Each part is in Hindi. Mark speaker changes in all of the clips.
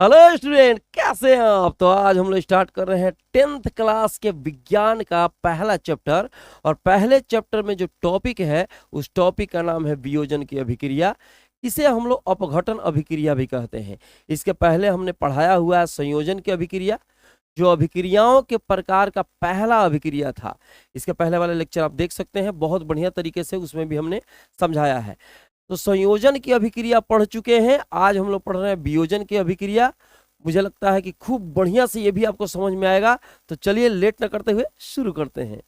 Speaker 1: हेलो स्टूडेंट, कैसे हैं आप। तो आज हम लोग स्टार्ट कर रहे हैं 10th क्लास के विज्ञान का पहला चैप्टर। और पहले चैप्टर में जो टॉपिक है उस टॉपिक का नाम है वियोजन की अभिक्रिया। इसे हम लोग अपघटन अभिक्रिया भी कहते हैं। इसके पहले हमने पढ़ाया हुआ है संयोजन की अभिक्रिया, जो अभिक्रियाओं के प्रकार का पहला अभिक्रिया था। इसके पहले वाले लेक्चर आप देख सकते हैं, बहुत बढ़िया तरीके से उसमें भी हमने समझाया है। तो संयोजन की अभिक्रिया पढ़ चुके हैं, आज हम लोग पढ़ रहे हैं वियोजन की अभिक्रिया। मुझे लगता है कि खूब बढ़िया से ये भी आपको समझ में आएगा। तो चलिए लेट न करते हुए शुरू करते हैं।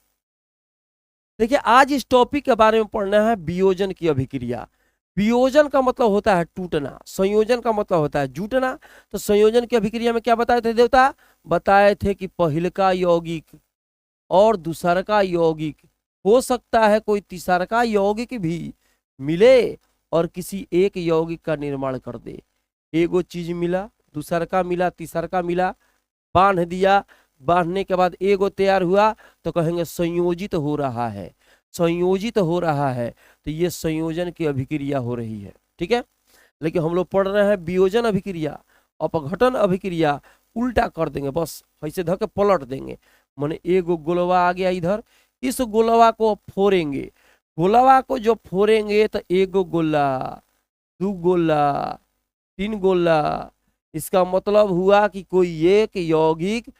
Speaker 1: देखिए, आज इस टॉपिक के बारे में पढ़ना है वियोजन की अभिक्रिया। वियोजन का मतलब होता है टूटना, संयोजन का मतलब होता है जुटना। तो संयोजन की अभिक्रिया में क्या बताए थे देवता? बताए थे कि पहिलका यौगिक और दूसरका यौगिक, हो सकता है कोई तीसरका यौगिक भी मिले और किसी एक यौगिक का निर्माण कर दे। एगो चीज मिला, दूसर का मिला, तीसर का मिला, बांध दिया, बांधने के बाद एगो तैयार हुआ तो कहेंगे संयोजित हो रहा है, संयोजित हो रहा है। तो ये संयोजन की अभिक्रिया हो रही है, ठीक है। लेकिन हम लोग पढ़ रहे हैं वियोजन अभिक्रिया। अपघटन अभिक्रिया उल्टा कर देंगे, बस ऐसे धके पलट देंगे। माने एगो गोलवा आ गया इधर, इस गोलवा को फोड़ेंगे। गोलवा को जो फोड़ेंगे तो एगो गोला, दो गोला, तीन गोला। इसका मतलब हुआ कि कोई एक यौगिक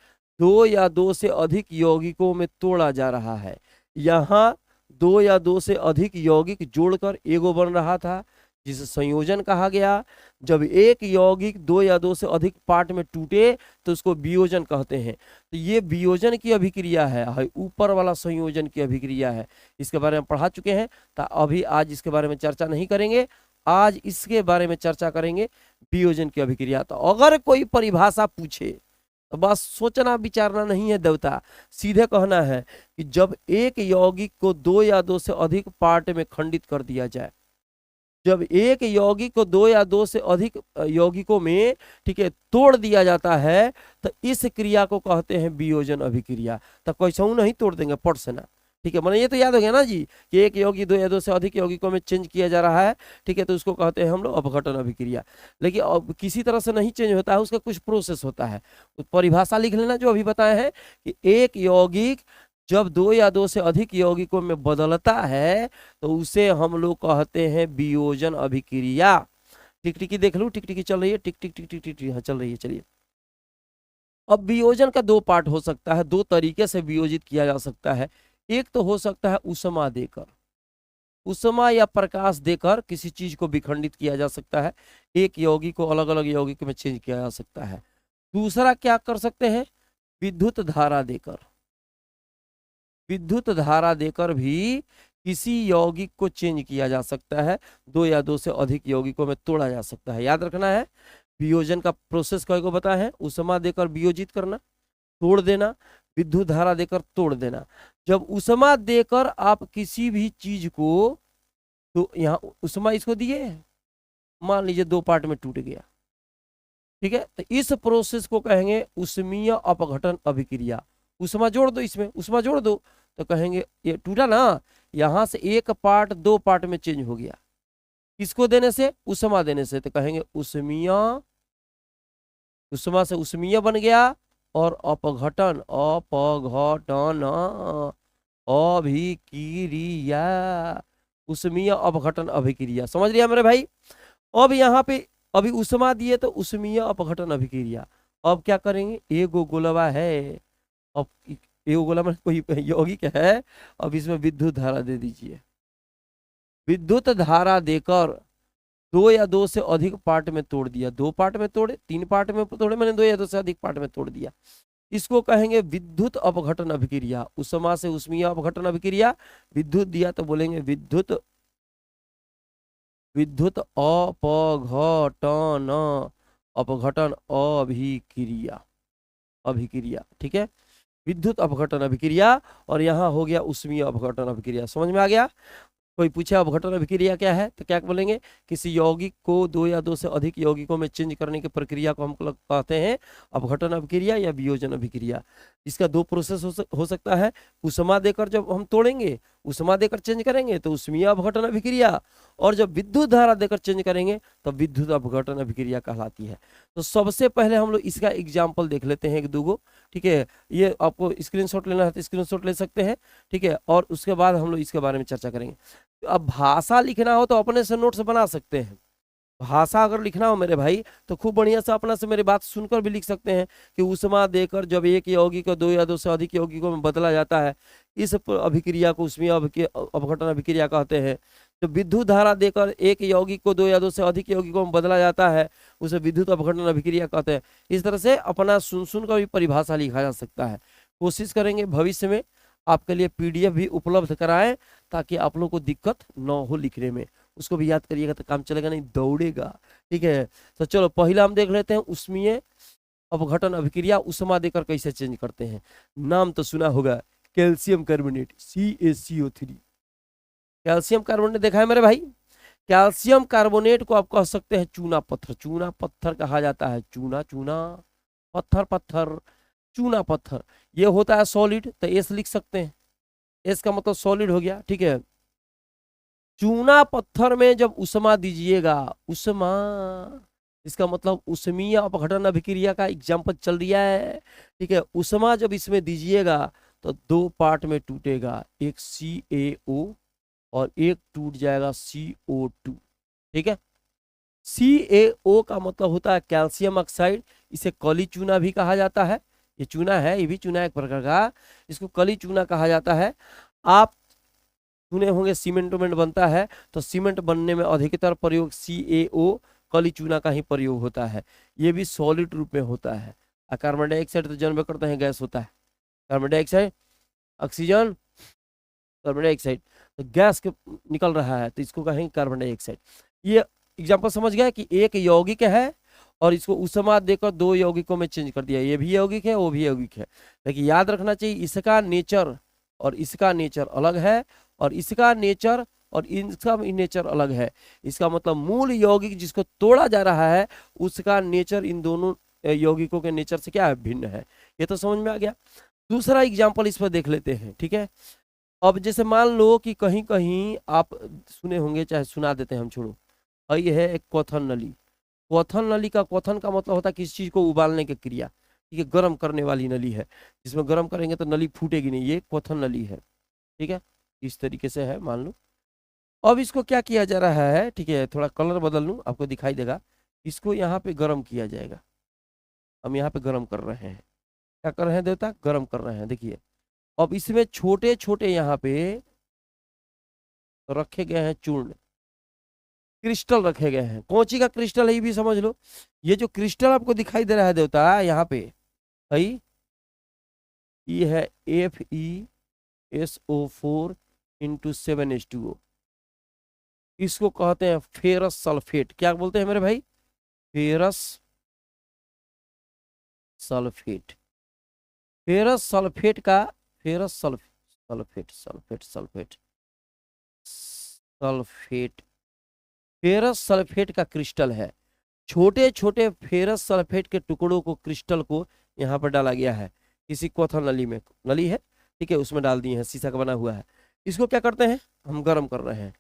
Speaker 1: दो या दो से अधिक यौगिकों में तोड़ा जा रहा है। यहाँ दो या दो से अधिक यौगिक जोड़कर एगो बन रहा था, जिसे संयोजन कहा गया। जब एक यौगिक दो या दो से अधिक पार्ट में टूटे तो उसको वियोजन कहते हैं। तो ये वियोजन की अभिक्रिया है, ऊपर वाला संयोजन की अभिक्रिया है। इसके बारे में पढ़ा चुके हैं, तो अभी आज इसके बारे में चर्चा नहीं करेंगे। आज इसके बारे में चर्चा करेंगे वियोजन की अभिक्रिया। तो अगर कोई परिभाषा पूछे तो बस सोचना विचारना नहीं है देवता, सीधे कहना है कि जब एक यौगिक को दो या दो से अधिक पार्ट में खंडित कर दिया जाए, जब एक यौगिक को दो या दो से अधिक यौगिकों में, ठीक है, तोड़ दिया जाता है, तो इस क्रिया को कहते हैं वियोजन अभिक्रिया। तो कैसे नहीं तोड़ देंगे पट से ना, ठीक है। मैंने ये तो याद हो गया ना जी कि एक यौगिक दो या दो से अधिक यौगिकों में चेंज किया जा रहा है, ठीक है, तो उसको कहते हैं हम लोग अपघटन अभिक्रिया। लेकिन अब किसी तरह से नहीं चेंज होता है, उसका कुछ प्रोसेस होता है। परिभाषा लिख लेना जो अभी बताए हैं कि एक यौगिक जब दो या दो से अधिक यौगिकों में बदलता है तो उसे हम लोग कहते हैं वियोजन अभिक्रिया। टिकटिकी देख लू, टिकटिकी चल रही है, टिक टिक टिक टिक टिक हाँ चल रही है। चलिए, अब वियोजन का दो पार्ट हो सकता है, दो तरीके से वियोजित किया जा सकता है। एक तो हो सकता है उष्मा देकर, उष्मा या प्रकाश देकर किसी चीज को विखंडित किया जा सकता है, एक यौगिक को अलग अलग यौगिक में चेंज किया जा सकता है। दूसरा क्या कर सकते हैं? विद्युत धारा देकर, विद्युत धारा देकर भी किसी यौगिक को चेंज किया जा सकता है, दो या दो से अधिक यौगिकों में तोड़ा जा सकता है। याद रखना है, वियोजन का प्रोसेस कई को बताया है। उष्मा देकर वियोजित करना, तोड़ देना, विद्युत धारा देकर तोड़ देना। जब उष्मा देकर आप किसी भी चीज को, तो यहाँ उष्मा इसको दिए, मान लीजिए दो पार्ट में टूट गया, ठीक है, तो इस प्रोसेस को कहेंगे उष्मीय अपघटन अभिक्रिया। उष्मा जोड़ दो, इसमें उष्मा जोड़ दो तो कहेंगे ये टूटा ना, यहां से एक पार्ट दो पार्ट में चेंज हो गया, किसको देने से? उष्मा देने से। तो कहेंगे उष्मीय, उष्मा से उष्मीय बन गया, और अपघटन, अपघटन अभिक्रिया, उष्मीय अपघटन अभिक्रिया। समझ लिया मेरे भाई? अब यहाँ पे अभी उष्मा दिए तो उष्मीय अपघटन अभिक्रिया। अब क्या करेंगे? एगो गोलवा है, अब एगो गोला में कोई यौगिक है, अब इसमें विद्युत धारा दे दीजिए। विद्युत धारा देकर दो या दो से अधिक पार्ट में तोड़ दिया, दो पार्ट में तोड़े, तीन पार्ट में तोड़े, मैंने दो या दो से अधिक पार्ट में तोड़ दिया। इसको कहेंगे विद्युत अपघटन अभिक्रिया। उष्मा से उष्मीय अपघटन अभिक्रिया, विद्युत दिया तो बोलेंगे विद्युत, विद्युत अपघटन, अपघटन अभिक्रिया, अभिक्रिया, ठीक है, विद्युत अपघटन अभिक्रिया। और यहाँ हो गया उष्मीय अपघटन अभिक्रिया। समझ में आ गया? कोई पूछे अपघटन अभिक्रिया क्या है तो क्या बोलेंगे? किसी यौगिक को दो या दो से अधिक यौगिकों में चेंज करने की प्रक्रिया को हम कहते हैं अपघटन अभिक्रिया या वियोजन अभिक्रिया। इसका दो प्रोसेस हो सकता है। उष्मा देकर जब हम तोड़ेंगे, उष्मा देकर चेंज करेंगे तो उष्मीय अपघटन अभिक्रिया, और जब विद्युत धारा देकर चेंज करेंगे तो विद्युत अपघटन अभिक्रिया कहलाती है। तो सबसे पहले हम लोग इसका एग्जाम्पल देख लेते हैं एक दो, ठीक है। ये आपको स्क्रीनशॉट लेना है तो स्क्रीनशॉट ले सकते हैं, ठीक है, और उसके बाद हम लोग इसके बारे में चर्चा करेंगे। तो अब भाषा लिखना हो तो अपने से नोट्स बना सकते हैं। भाषा अगर लिखना हो मेरे भाई तो खूब बढ़िया से अपना से मेरी बात सुनकर भी लिख सकते हैं कि उष्मा देकर जब एक यौगिक को दो या दो से अधिक यौगिकों में बदला जाता है, इस अभिक्रिया को उष्मीय अपघटन अभिक्रिया कहते हैं। तो विद्युत धारा देकर एक यौगिक को दो या दो से अधिक यौगिकों में बदला जाता है, उसे विद्युत अपघटन अभिक्रिया कहते हैं। इस तरह से अपना सुन सुन कर भी परिभाषा लिखा जा सकता है। कोशिश करेंगे भविष्य में आपके लिए पीडीएफ भी उपलब्ध कराएं ताकि आप लोग को दिक्कत न हो लिखने में। उसको भी याद करिएगा तो काम चलेगा, नहीं दौड़ेगा, ठीक है। तो चलो पहला हम देख लेते हैं उष्मीय अपघटन अभिक्रिया उष्मा देकर कैसे चेंज करते हैं। नाम तो सुना होगा, calcium carbonate CaCO3। Calcium carbonate देखा है मेरे भाई। कैल्शियम कार्बोनेट को आप कह सकते हैं चूना पत्थर। चूना पत्थर कहा जाता है, चूना चूना, पत्थर पत्थर, चूना पत्थर। ये होता है सॉलिड, तो एस लिख सकते हैं, एस का मतलब सॉलिड हो गया, ठीक है। चूना पत्थर में जब उष्मा दीजिएगा, उष्मा इसका मतलब उष्मीय अपघटन अभिक्रिया का एग्जाम्पल चल रहा है, ठीक है। उष्मा जब इसमें दीजिएगा तो दो पार्ट में टूटेगा, एक CaO और एक टूट जाएगा CO2, ठीक है। CaO का मतलब होता है कैल्शियम ऑक्साइड, इसे कली चूना भी कहा जाता है। ये चूना है, ये भी चूना एक प्रकार का, इसको कली चूना कहा जाता है। आप सुने होंगे सीमेंट वेमेंट बनता है, तो सीमेंट बनने में अधिकतर प्रयोग CaO कली चूना का ही प्रयोग होता है। ये भी सॉलिड रूप में होता है। कार्बन डाइऑक्साइड तो जन्म करते हैं गैस होता है, carbon dioxide, oxygen, carbon dioxide, तो गैस के निकल रहा है तो इसको कहेंगे कार्बन डाइऑक्साइड। ये एग्जाम्पल समझ गए कि एक यौगिक है और इसको उष्मा देकर दो यौगिकों में चेंज कर दिया, ये भी यौगिक है वो भी यौगिक है। लेकिन याद रखना चाहिए इसका नेचर और इसका नेचर अलग है, और इसका नेचर और इसका नेचर अलग है। इसका मतलब मूल यौगिक जिसको तोड़ा जा रहा है उसका नेचर इन दोनों यौगिकों के नेचर से क्या है, भिन्न है। ये तो समझ में आ गया। दूसरा एग्जाम्पल इस पर देख लेते हैं, ठीक है। अब जैसे मान लो कि कहीं कहीं आप सुने होंगे, चाहे सुना देते हैं हम, छोड़ो। और ये है एक क्वथन नली। क्वथन नली का, क्वथन का मतलब होता है किसी चीज को उबालने की क्रिया, ठीक है, गर्म करने वाली नली है, जिसमें गर्म करेंगे तो नली फूटेगी नहीं, ये क्वथन नली है, ठीक है। इस तरीके से है, मान लो। अब इसको क्या किया जा रहा है, ठीक है, थोड़ा कलर बदल लूं आपको दिखाई देगा। इसको यहाँ पे गर्म किया जाएगा, हम यहाँ पे गर्म कर रहे हैं। क्या कर रहे हैं देवता, गर्म कर रहे हैं, देखिए। अब इसमें छोटे छोटे यहाँ पे रखे गए हैं चूर्ण, क्रिस्टल रखे गए हैं। कौन सी का क्रिस्टल है ये भी समझ लो। ये जो क्रिस्टल आपको दिखाई दे रहा है देवता यहाँ पे, भाई ये है FeSO4 × 7H2O। इसको कहते हैं फेरस सल्फेट। क्या बोलते हैं मेरे भाई, फेरस सल्फेट। फेरस सल्फेट का, ferrous sulphate sulphate sulphate sulphate ferrous sulphate का क्रिस्टल है। छोटे छोटे फेरस सल्फेट के टुकड़ों को, क्रिस्टल को यहाँ पर डाला गया है किसी क्वथन नली में, नली है, ठीक है, उसमें डाल दिए हैं, शीशा का बना हुआ है। इसको क्या करते हैं, हम गर्म कर रहे हैं।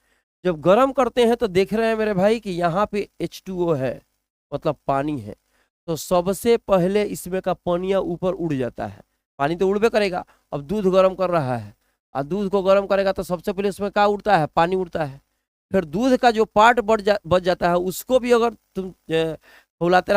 Speaker 1: जब गर्म करते हैं तो देख रहे हैं मेरे भाई कि यहाँ पे H2O है, मतलब पानी है। तो सबसे पहले इसमें का पानिया ऊपर उड़ जाता है, पानी तो उड़बे करेगा। अब दूध गर्म कर रहा है, और दूध को गर्म करेगा तो सबसे पहले उसमें क्या उड़ता है, पानी उड़ता है। फिर दूध का जो पार्ट बच जाता है उसको भी अगर तुम खौलाते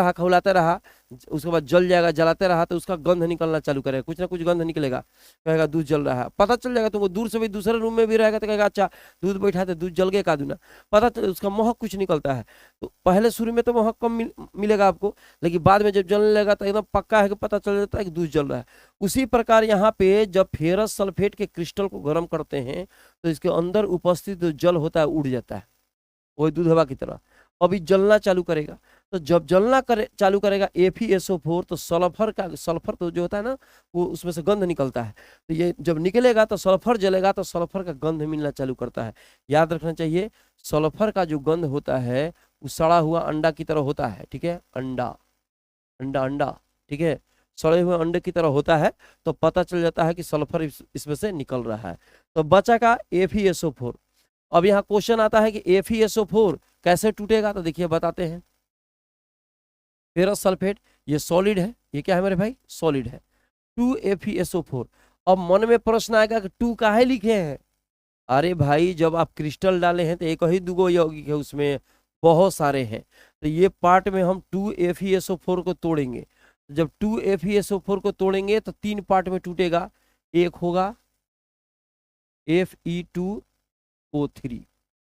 Speaker 1: रहा, उसके बाद जल जाएगा, जलाते रहा तो उसका गंध निकलना चालू करेगा, कुछ ना कुछ गंध निकलेगा, कहेगा दूध जल रहा है। पता चल जाएगा तुमको, दूर से भी दूसरे रूम में भी रहेगा तो कहेगा अच्छा दूध बैठा तो दूध जल गया का दूना, पता चल, उसका महक कुछ निकलता है। तो पहले शुरू में तो महक कम मिलेगा आपको, लेकिन बाद में जब जलने लगेगा तो एकदम पक्का है कि पता चल जाता है कि दूध जल रहा है। उसी प्रकार यहाँ पे जब फेरस सल्फेट के क्रिस्टल को गर्म करते हैं तो इसके अंदर उपस्थित जो जल होता है उड़ जाता है, वही दूध हवा की तरह। अभी जलना चालू करेगा, तो जब जलना चालू करेगा FeSO4, तो सल्फर तो जो होता है ना वो उसमें से गंध निकलता है। तो ये जब निकलेगा तो सल्फर जलेगा तो सल्फर का गंध मिलना चालू करता है। याद रखना चाहिए सल्फर का जो गंध होता है वो सड़ा हुआ अंडा की तरह होता है, ठीक है, अंडा अंडा अंडा, ठीक है। सड़े हुए अंडे की तरह होता है, तो पता चल जाता है कि सल्फर इसमें से निकल रहा है। तो बचा का FeSO4। अब यहाँ क्वेश्चन आता है कि FeSO4 कैसे टूटेगा, तो देखिए बताते हैं। फेरस सल्फेट ये सॉलिड है, ये क्या है मेरे भाई, सॉलिड है। 2FeSO4। अब मन में प्रश्न आएगा कि 2 काहे लिखे हैं। अरे भाई जब आप क्रिस्टल डाले हैं तो एक ही दुगो यौगिक है, उसमें बहुत सारे हैं। तो ये पार्ट में हम 2FeSO4 को तोड़ेंगे। जब 2FeSO4 को तोड़ेंगे तो 3 पार्ट में टूटेगा। एक होगा Fe2O3,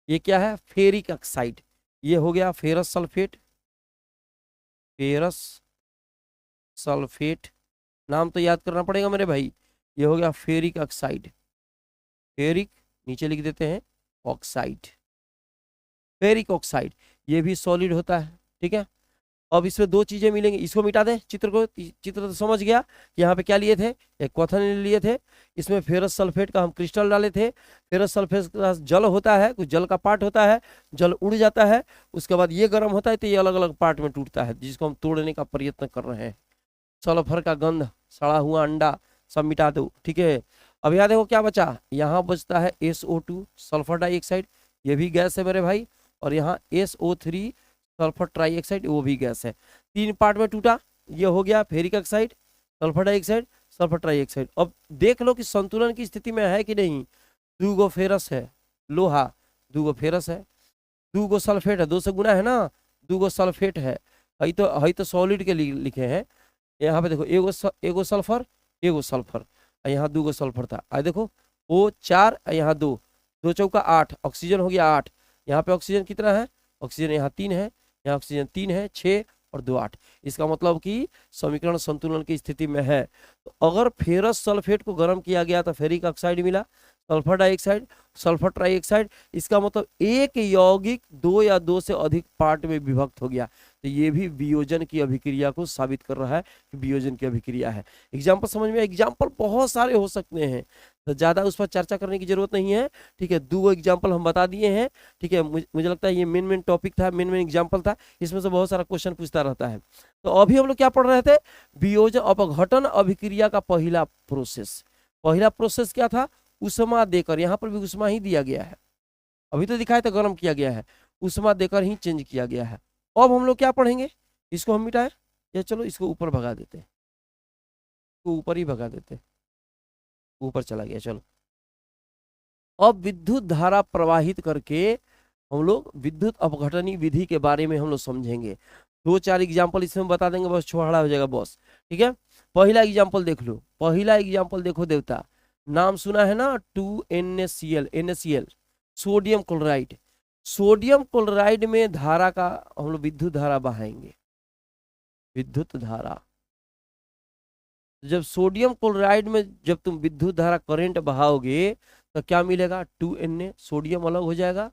Speaker 1: ये क्या है, फेरिक ऑक्साइड। ये हो गया फेरस सल्फेट, फेरस सल्फेट, नाम तो याद करना पड़ेगा मेरे भाई। ये हो गया फेरिक ऑक्साइड, फेरिक नीचे लिख देते हैं ऑक्साइड, फेरिक ऑक्साइड, ये भी सॉलिड होता है। ठीक है, अब इसमें दो चीजें मिलेंगी, इसको मिटा दें चित्र को, चित्र तो समझ गया। यहाँ पे क्या लिए थे, एक क्वाथन लिए थे, इसमें फेरस सल्फेट का हम क्रिस्टल डाले थे। फेरस सल्फेट का जल होता है, कुछ जल का पार्ट होता है, जल उड़ जाता है, उसके बाद ये गर्म होता है तो ये अलग अलग पार्ट में टूटता है, जिसको हम तोड़ने का प्रयत्न कर रहे हैं। सल्फर का गंध, सड़ा हुआ अंडा, सब मिटा दो। ठीक है, अब यहाँ देखो क्या बचा, यहाँ बचता है SO2 सल्फर डाइऑक्साइड, ये भी गैस है मेरे भाई, और यहाँ SO3 सल्फर ट्राइऑक्साइड, वो भी गैस है। 3 पार्ट में टूटा, ये हो गया ferric oxide, sulphur dioxide, sulphur trioxide. अब देख लो कि संतुलन की स्थिति में है कि नहीं। 2 गो फेरस है, लोहा, 2 गो फेरस है, 2 गो सल्फेट है, 2 से गुना है ना, 2 गो सल्फेट है, हई तो सॉलिड के लिखे हैं। यहाँ पे देखो एगो सल्फर, एगो सल्फर, यहाँ 2 गो सल्फर था। आ देखो O 4, यहाँ 2, 2 चौका 8, ऑक्सीजन हो गया 8। यहाँ पे ऑक्सीजन कितना है, ऑक्सीजन यहाँ 3 है, यहाँ ऑक्सीजन 3 है, 6 और 2 8। इसका मतलब कि समीकरण संतुलन की स्थिति में है। तो अगर फेरस सल्फेट को गर्म किया गया तो फेरिक ऑक्साइड मिला, सल्फर डाइऑक्साइड, सल्फर ट्राइऑक्साइड, इसका मतलब एक यौगिक 2 या 2 से अधिक पार्ट में विभक्त हो गया। तो ये भी वियोजन की अभिक्रिया को साबित कर रहा है कि वियोजन की अभिक्रिया है। एग्जाम्पल समझ में, एग्जाम्पल बहुत सारे हो सकते हैं, तो ज्यादा उस पर चर्चा करने की जरूरत नहीं है। ठीक है, 2 एग्जाम्पल हम बता दिए हैं। ठीक है, मुझे लगता है ये मेन टॉपिक था, मेन एग्जाम्पल था, इसमें से बहुत सारा क्वेश्चन पूछता रहता है। तो अभी हम लोग क्या पढ़ रहे थे, वियोजन अपघटन अभिक्रिया का पहला प्रोसेस। पहला प्रोसेस क्या था, उष्मा देकर, यहाँ पर भी उष्मा ही दिया गया है, अभी तो दिखाया था गर्म किया गया है, उष्मा देकर ही चेंज किया गया है। अब हम लोग क्या पढ़ेंगे, इसको हम मिटाएं या चलो इसको ऊपर भगा देते हैं, इसको ऊपर ही भगा देते हैं, ऊपर चला गया। चलो अब विद्युत धारा प्रवाहित करके हम लोग विद्युत अपघटनी विधि के बारे में हम लोग समझेंगे। 2-4 एग्जाम्पल इसमें बता देंगे, बस छोड़ा हो जाएगा बस। ठीक है, पहला एग्जाम्पल देख लो, पहला एग्जाम्पल देखो देवता, नाम सुना है ना, 2NaCl, sodium chloride. Sodium chloride में धारा का हम लोग विद्युत धारा बहाएंगे, विद्युत धारा। जब सोडियम क्लोराइड में जब तुम विद्युत धारा करंट बहाओगे तो क्या मिलेगा, 2Na, सोडियम अलग हो जाएगा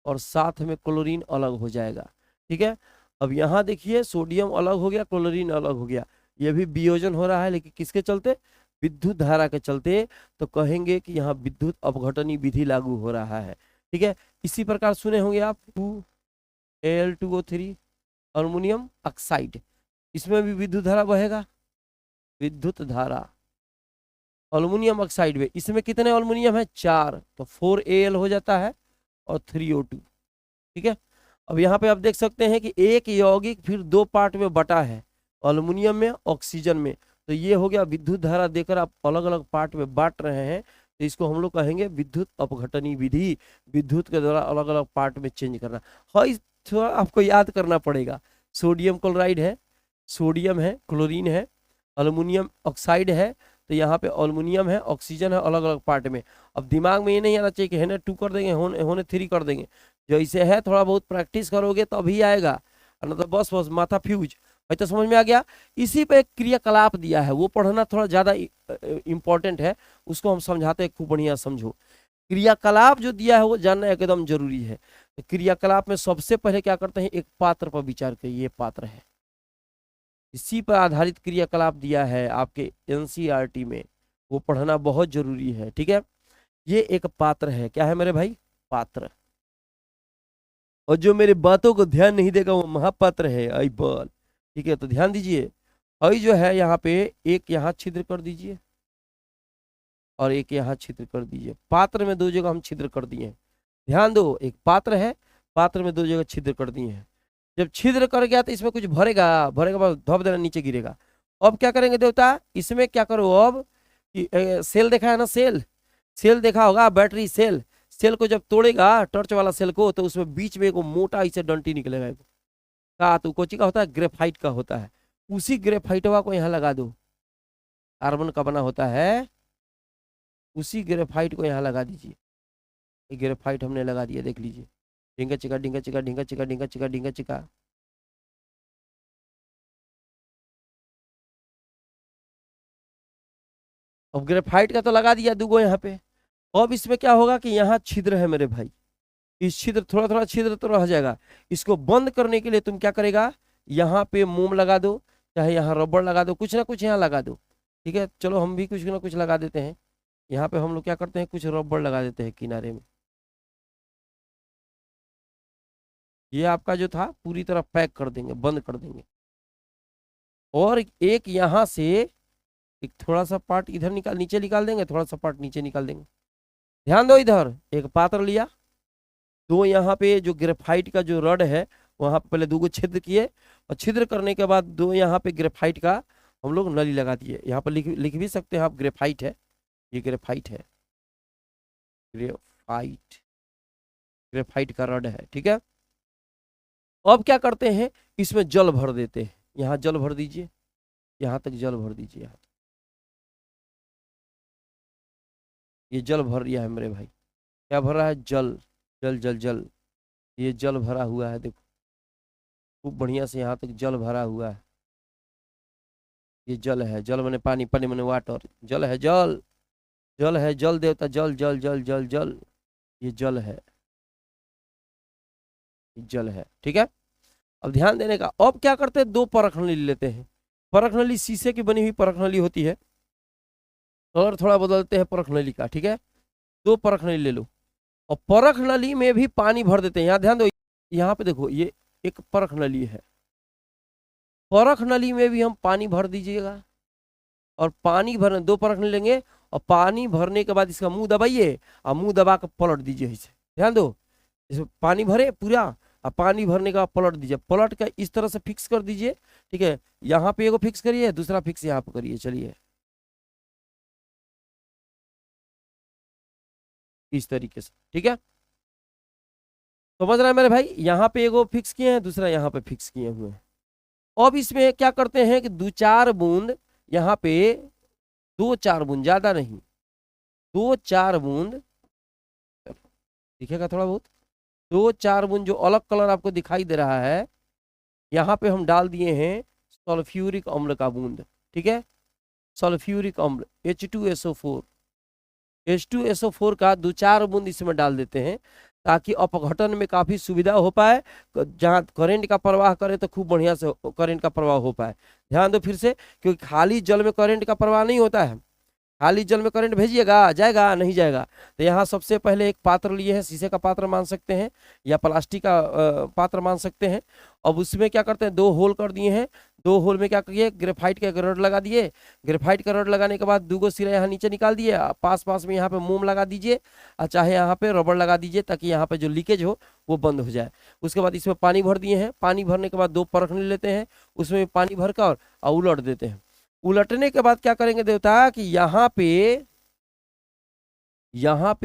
Speaker 1: और साथ में क्लोरीन अलग हो जाएगा। ठीक है, अब यहाँ देखिए सोडियम अलग हो गया, क्लोरीन अलग हो गया, ये भी वियोजन हो रहा है, लेकिन किसके चलते, विद्युत धारा के चलते। तो कहेंगे कि यहाँ विद्युत अपघटनी विधि लागू हो रहा है। ठीक है, इसी प्रकार सुने होंगे आप 2Al2O3 अल्युमिनियम ऑक्साइड, इसमें भी विद्युत धारा बहेगा, विद्युत धारा अल्युमिनियम ऑक्साइड में, इसमें कितने अल्युमिनियम है, 4, तो 4Al हो जाता है और 3O2। ठीक है, अब यहाँ पे आप देख सकते हैं कि एक यौगिक फिर 2 पार्ट में बटा है, अल्युमिनियम में, ऑक्सीजन में। तो ये हो गया विद्युत धारा देकर आप अलग अलग पार्ट में बांट रहे हैं, तो इसको हम लोग कहेंगे विद्युत अपघटनी विधि, विद्युत के द्वारा अलग अलग पार्ट में चेंज करना। हाँ, थोड़ा आपको याद करना पड़ेगा, सोडियम क्लोराइड है, सोडियम है, क्लोरीन है, अल्युमिनियम ऑक्साइड है, तो यहाँ पे अल्युमिनियम है, ऑक्सीजन है, अलग अलग पार्ट में। अब दिमाग में ये नहीं आना चाहिए कि है ना 2 कर देंगे, होने 3 कर देंगे। जैसे है थोड़ा बहुत प्रैक्टिस करोगे तो अभी आएगा, ना तो बस माथा फ्यूज। भाई तो समझ में आ गया। इसी पे एक क्रियाकलाप दिया है, वो पढ़ना थोड़ा ज्यादा इंपॉर्टेंट है, उसको हम समझाते हैं, खूब बढ़िया समझो। क्रियाकलाप जो दिया है वो जानना एकदम जरूरी है। तो क्रियाकलाप में सबसे पहले क्या करते हैं, एक पात्र पर विचार करिए, ये पात्र है, इसी पर आधारित क्रियाकलाप दिया है आपके NCERT में, वो पढ़ना बहुत जरूरी है। ठीक है, ये एक पात्र है, क्या है मेरे भाई, पात्र। और जो मेरे बातों को ध्यान नहीं देगा वो महापात्र है, आई बॉल। ठीक है, तो ध्यान दीजिए, और जो है यहाँ पे एक यहाँ छिद्र कर दीजिए और एक यहाँ छिद्र कर दीजिए। पात्र में दो जगह हम छिद्र कर दिए हैं। ध्यान दो, एक पात्र है, पात्र में दो जगह छिद्र कर दिए हैं। जब छिद्र कर गया तो इसमें कुछ भरेगा, भरेगा बाद धप देना नीचे गिरेगा। अब क्या करेंगे देवता, इसमें क्या करो अब कि सेल देखा है ना, सेल, सेल देखा होगा, बैटरी सेल, सेल को जब तोड़ेगा टॉर्च वाला सेल को, तो उसमें बीच में एक मोटा इसे डंटी निकलेगा का, तो कोची का होता है, ग्रेफाइट का होता है। उसी ग्रेफाइटवा को यहाँ लगा दो, कार्बन का बना होता है, उसी ग्रेफाइट को यहाँ लगा दीजिए। ये ग्रेफाइट हमने लगा दिया, देख लीजिए, ढींगा चिका ढींगा चिका ढींगा चिका ढींगा चिका ढींगा चिका। अब ग्रेफाइट का तो लगा दिया दूगो यहाँ पे। अब इसमें क्या होगा कि यहाँ छिद्र है मेरे भाई, इस छिद्र, थोड़ा थोड़ा छिद्र तो रह जाएगा। इसको बंद करने के लिए तुम क्या करेगा, यहाँ पे मोम लगा दो, चाहे यहाँ रबड़ लगा दो, कुछ ना कुछ यहाँ लगा दो। ठीक है, चलो हम भी कुछ ना कुछ लगा देते हैं। यहाँ पे हम लोग क्या करते हैं, कुछ रबड़ लगा देते हैं किनारे में। ये आपका जो था पूरी तरह पैक कर देंगे, बंद कर देंगे। और एक यहाँ से एक थोड़ा सा पार्ट इधर निकाल, नीचे निकाल देंगे, थोड़ा सा पार्ट नीचे निकाल देंगे। ध्यान दो, इधर एक पात्र लिया, दो यहाँ पे जो ग्रेफाइट का जो रड है वहां पे पहले दो छिद्र किए, और छिद्र करने के बाद दो यहाँ पे ग्रेफाइट का हम लोग नली लगा दिए। यहाँ पर लिख भी सकते हैं आप, ग्रेफाइट है, ये ग्रेफाइट है, ग्रेफाइट, ग्रेफाइट का रड है। ठीक है, अब क्या करते हैं, इसमें जल भर देते हैं। यहाँ जल भर दीजिए, यहाँ तक जल भर दीजिए, यहाँ तक। ये जल भर दिया है मेरे भाई, क्या भर रहा है, जल, जल जल जल, ये जल भरा हुआ है, देखो खूब बढ़िया से यहाँ तक जल भरा हुआ है। ये जल है, जल मैंने पानी, पानी मैंने वाटर, जल है, जल, जल है, जल देवता, जल जल जल जल जल, ये जल है, जल है। ठीक है, अब ध्यान देने का। अब क्या करते हैं, दो परख नली लेते हैं। परख नली शीशे की बनी हुई परख नली होती है, कलर थोड़ा बदलते हैं परख नली का। ठीक है, दो परख नली ले लो, और परख नली में भी पानी भर देते हैं। यहाँ ध्यान दो, यहाँ पे देखो, ये एक परख नली है, परख नली में भी हम पानी भर दीजिएगा। और पानी भरने, दो परख नली लेंगे, और पानी भरने के बाद इसका मुंह दबाइए, और मुंह दबा कर पलट दीजिए इसे। ध्यान दो, इसमें पानी भरे पूरा, और पानी भरने का पलट दीजिए, पलट कर इस तरह से फिक्स कर दीजिए। ठीक है, यहाँ पे एगो फिक्स करिए, दूसरा फिक्स यहाँ पे करिए। चलिए, इस तरीके से। ठीक है, समझ रहा है मेरे भाई, यहाँ पे एगो फिक्स किए हैं, दूसरा यहाँ पे फिक्स किए हुए हैं। अब इसमें क्या करते हैं कि दो चार बूंद यहाँ पे, दो चार बूंद, ज्यादा नहीं, दो चार बूंद दिखेगा थोड़ा बहुत, दो चार बूंद जो अलग कलर आपको दिखाई दे रहा है, यहाँ पे हम डाल दिए हैं सल्फ्यूरिक अम्ल का बूंद। ठीक है, सल्फ्यूरिक अम्ल H2SO4, H2SO4 का दो चार बूंद इसमें डाल देते हैं, ताकि अपघटन में काफी सुविधा हो पाए। जहाँ करंट का प्रवाह करे तो खूब बढ़िया से करंट का प्रवाह हो पाए। ध्यान दो फिर से, क्योंकि खाली जल में करंट का प्रवाह नहीं होता है। खाली जल में करंट भेजिएगा, जाएगा नहीं जाएगा। तो यहाँ सबसे पहले एक पात्र लिए हैं, शीशे का पात्र मान सकते हैं या प्लास्टिक का पात्र मान सकते हैं। अब उसमें क्या करते हैं, दो होल कर दिए हैं, दो होल में क्या करिए, ग्रेफाइट का रड लगा दिए। ग्रेफाइट का रड लगाने के बाद दूगो सिरा यहाँ नीचे निकाल दिए, पास पास में यहाँ पे मोम लगा दीजिए, और चाहे यहाँ पे रबड़ लगा दीजिए, ताकि यहाँ पे जो लीकेज हो वो बंद हो जाए। उसके बाद इसमें पानी भर दिए हैं, पानी भरने के बाद दो परखने लेते हैं, उसमें पानी भरकर और उलट देते हैं। उलटने के बाद क्या करेंगे देवता कि यहाँ पे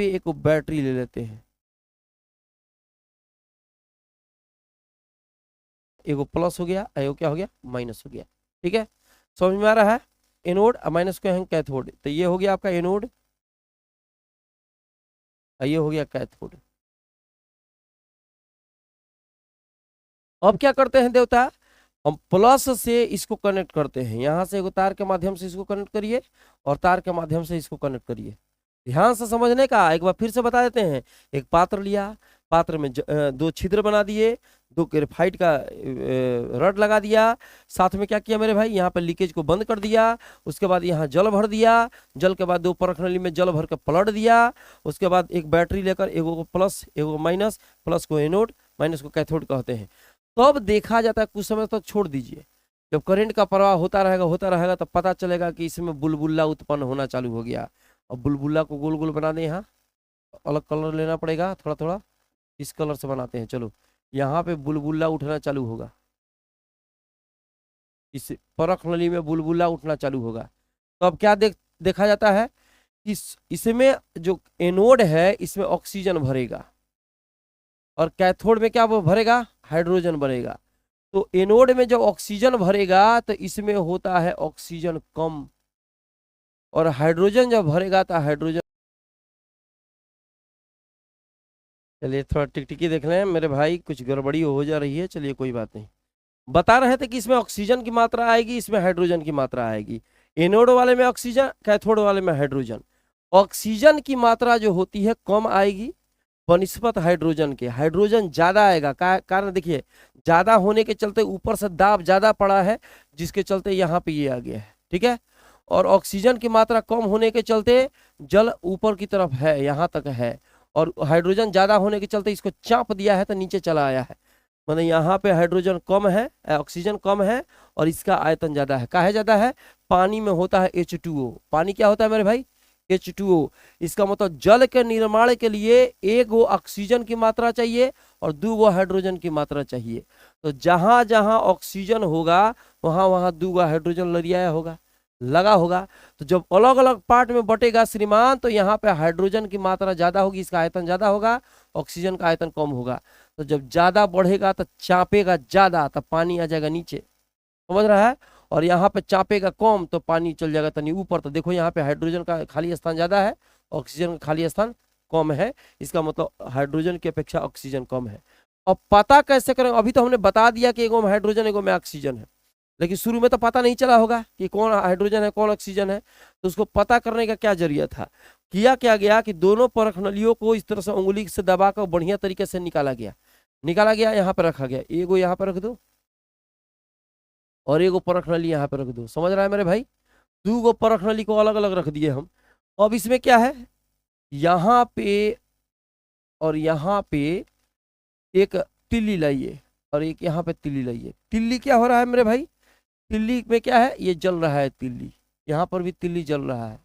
Speaker 1: एक बैटरी ले लेते हैं, एगो प्लस हो गया, एगो क्या हो गया, माइनस हो गया। ठीक है, समझ में आ रहा है, एनोड और माइनस को है कैथोड। तो ये हो गया आपका एनोड, ये हो गया कैथोड। अब क्या करते हैं देवता, हम प्लस से इसको कनेक्ट करते हैं, यहाँ से एगो तार के माध्यम से इसको कनेक्ट करिए, और तार के माध्यम से इसको कनेक्ट करिए। ध्यान से समझने का, एक बार फिर से बता देते हैं। एक पात्र लिया, पात्र में दो छिद्र बना दिए, दो ग्रेफाइट का रड लगा दिया, साथ में क्या किया मेरे भाई, यहाँ पर लीकेज को बंद कर दिया। उसके बाद यहाँ जल भर दिया, जल के बाद दो परख नली में जल भर के पलट दिया। उसके बाद एक बैटरी लेकर, एगो को प्लस एगो माइनस, प्लस को एनोड माइनस को कैथोड कहते हैं। तो अब देखा जाता है, कुछ समय तक छोड़ दीजिए, जब करंट का प्रवाह होता रहेगा तो पता चलेगा कि इसमें बुलबुला उत्पन्न होना चालू हो गया। और बुलबुला को गोल गोल बना दें, यहाँ अलग कलर लेना पड़ेगा थोड़ा थोड़ा, इस कलर से बनाते हैं। चलो यहाँ पे बुलबुला उठना चालू होगा, इस परख नली में बुलबुला उठना चालू होगा। तो अब क्या देखा जाता है, इसमें जो एनोड है इसमें ऑक्सीजन भरेगा और कैथोड में क्या वो भरेगा, हाइड्रोजन भरेगा। तो एनोड में जब ऑक्सीजन भरेगा तो इसमें होता है ऑक्सीजन कम, और हाइड्रोजन जब भरेगा तो हाइड्रोजन, चलिए थोड़ा टिकटिकी देख लें मेरे भाई, कुछ गड़बड़ी हो जा रही है, चलिए कोई बात नहीं। बता रहे थे कि इसमें ऑक्सीजन की मात्रा आएगी, इसमें हाइड्रोजन की मात्रा आएगी। एनोड वाले में ऑक्सीजन, कैथोड वाले में हाइड्रोजन। ऑक्सीजन की मात्रा जो होती है कम आएगी बनिस्पत हाइड्रोजन के, हाइड्रोजन ज्यादा आएगा। कारण देखिए ज्यादा होने के चलते ऊपर से दाब ज्यादा पड़ा है, जिसके चलते यहाँ पे ये आ गया है, ठीक है। और ऑक्सीजन की मात्रा कम होने के चलते जल ऊपर की तरफ है, यहाँ तक है, और हाइड्रोजन ज्यादा होने के चलते इसको चाप दिया है तो नीचे चला आया है। मतलब यहाँ पे हाइड्रोजन कम है, ऑक्सीजन कम है, और इसका आयतन ज्यादा है। काहे ज्यादा है, पानी में होता है H2O। पानी क्या होता है मेरे भाई, H2O। इसका मतलब जल के निर्माण के लिए एक वो ऑक्सीजन की मात्रा चाहिए और 2 गो हाइड्रोजन की मात्रा चाहिए। तो जहां जहां ऑक्सीजन होगा वहां वहां 2 गो हाइड्रोजन लड़ियाया होगा, लगा होगा। तो जब अलग अलग पार्ट में बटेगा श्रीमान, तो यहाँ पे हाइड्रोजन की मात्रा ज्यादा होगी, इसका आयतन ज्यादा होगा, ऑक्सीजन का आयतन कम होगा। तो जब ज्यादा बढ़ेगा तो चापेगा ज्यादा, तो पानी आ जाएगा नीचे, समझ रहा है। और यहाँ पे चापेगा कम तो पानी चल जाएगा तनी ऊपर। तो देखो यहाँ पे हाइड्रोजन का खाली स्थान ज्यादा है, ऑक्सीजन का खाली स्थान कम है, इसका मतलब हाइड्रोजन की अपेक्षा ऑक्सीजन कम है। अब पता कैसे करें, अभी तो हमने बता दिया कि एगो में हाइड्रोजन एगो में ऑक्सीजन है, लेकिन शुरू में तो पता नहीं चला होगा कि कौन हाइड्रोजन है कौन ऑक्सीजन है। तो उसको पता करने का क्या जरिया था, किया क्या गया कि दोनों परख नलियों को इस तरह से उंगली से दबाकर बढ़िया तरीके से निकाला गया, यहाँ पर रखा गया, एगो यहाँ पर रख दो और एगो परख नली यहाँ पे रख दो, समझ रहा है मेरे भाई। 2 गो परख नली को अलग अलग रख दिए हम। अब इसमें क्या है, यहाँ पे और यहाँ पे एक तिल्ली लाइए और एक यहाँ पे तिल्ली लाइए। तिल्ली क्या हो रहा है मेरे भाई, तिल्ली में क्या है, ये जल रहा है तिल्ली, यहाँ पर भी तिल्ली जल रहा है।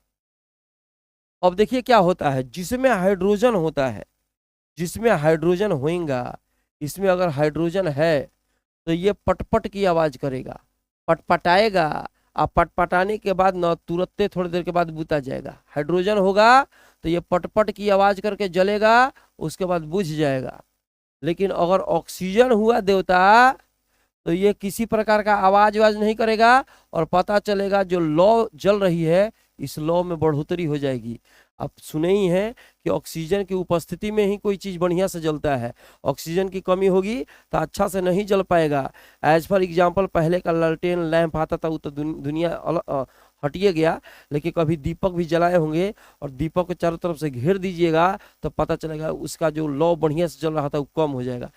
Speaker 1: अब देखिए क्या होता है, जिसमें हाइड्रोजन होता है, जिसमें हाइड्रोजन होएगा, इसमें अगर हाइड्रोजन है तो ये पटपट की आवाज करेगा, पटपटाएगा। अब पटपटाने के बाद न तुरंत थोड़ी देर के बाद बुता जाएगा। हाइड्रोजन होगा तो ये पटपट की आवाज करके जलेगा, उसके बाद बुझ जाएगा। लेकिन अगर ऑक्सीजन हुआ देवता तो ये किसी प्रकार का आवाज नहीं करेगा, और पता चलेगा जो लौ जल रही है इस लौ में बढ़ोतरी हो जाएगी। आप सुने ही हैं कि ऑक्सीजन की उपस्थिति में ही कोई चीज बढ़िया से जलता है, ऑक्सीजन की कमी होगी तो अच्छा से नहीं जल पाएगा। एज फॉर एग्जांपल पहले का लालटेन लैंप आता था, वो तो दुनिया हटिए गया, लेकिन कभी दीपक भी जलाए होंगे और दीपक को चारों तरफ से घेर दीजिएगा तो पता चलेगा उसका जो लौ बढ़िया से जल रहा था वो कम हो जाएगा।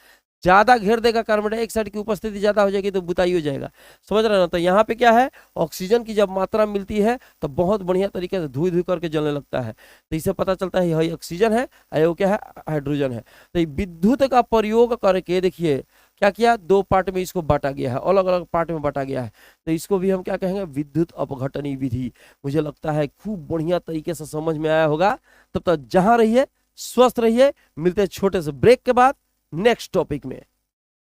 Speaker 1: ज्यादा घेर देगा, कार्बन डाइऑक्साइड की उपस्थिति ज्यादा हो जाएगी तो बुताई हो जाएगा, समझ रहे ना। तो यहाँ पे क्या है, ऑक्सीजन की जब मात्रा मिलती है तो बहुत बढ़िया तरीके से धुई करके जलने लगता है। तो इससे पता चलता है यही ऑक्सीजन है और ये क्या है, हाइड्रोजन है। तो विद्युत का प्रयोग करके देखिए क्या किया, 2 पार्ट में इसको बांटा गया है, अलग अलग पार्ट में बांटा गया है। तो इसको भी हम क्या कहेंगे, विद्युत अपघटनी विधि। मुझे लगता है खूब बढ़िया तरीके से समझ में आया होगा। तब तक जहां रहिए स्वस्थ रहिए, मिलते हैं छोटे से ब्रेक के बाद नेक्स्ट टॉपिक में।